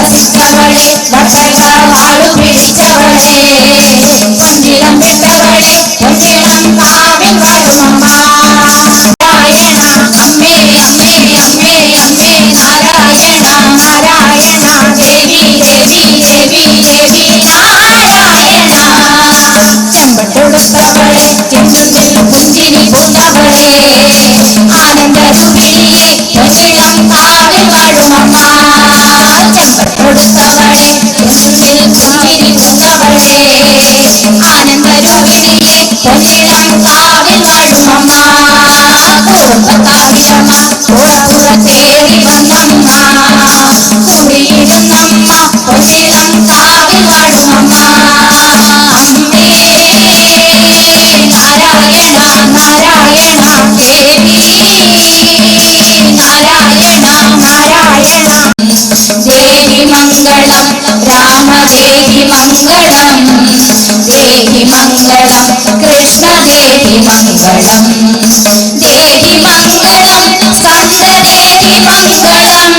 ಬಿಟ್ಟವಳೆ ಭಕ್ತರ ಹಾಳು ಬಿಡಿಸವಳೆ ಮಂದಿರಂ ಬಿಟ್ಟವಳೆ ಒಂದಿರಂ ಕಾವಿಲ್ ಬರುವಮ್ಮ ನಾರಾಯಣ ಅಮ್ಮೆ ಅಮ್ಮೆ ಅಮ್ಮೆ ಅಮ್ಮೆ ನಾರಾಯಣ ನಾರಾಯಣ ದೇವಿ ದೇವಿ ದೇವಿ ದೇವಿ ನಾರಾಯಣ ചെമ്പട്ടൊടുത്തവളെ ചെമ്പത്തിൽ പുഞ്ചിരി പൂത്തവളെ ആനന്ദ രൂപിണിയെ പൊന്നിളം കാവിൽ വാഴുമമ്മ ചെമ്പട്ടൊടുത്തവളെ ചെമ്പത്തിൽ പുഞ്ചിരി പൂത്തവളെ ആനന്ദ രൂപിണിയെ പൊന്നിളം കാവിൽ വാഴുമമ്മ കുറുമ്പക്കാവിലമ്മ പുറപ്പുറത്തേറി വന്നമ്മ കുടിയിരുന്നമ്മ പൊന്നിളം കാവിൽ വാഴുമമ്മ അമ്മേ നാരായണ നാരായണ ദേവി നാരായണ നാരായണ ദേവി മംഗളം രാമദേവി മംഗളം ദേവി മംഗളം കൃഷ്ണദേവി മംഗളം ദേവി മംഗളം സ്കന്ദദേവി മംഗളം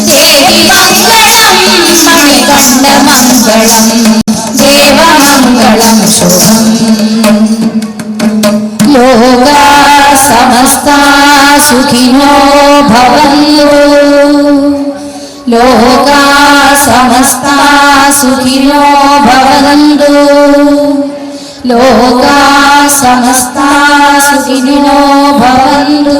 ദേവി മംഗളം മണികണ്ഠ മംഗളം ദേവമംഗളം ശുഭം ലോകാ സമസ്താ സുഖിനോ ഭവന്തു ലോകാ സമസ്താ സുഖിനോ ഭവന്തു ലോകാ സമസ്താ സുഖിനോ ഭവന്തു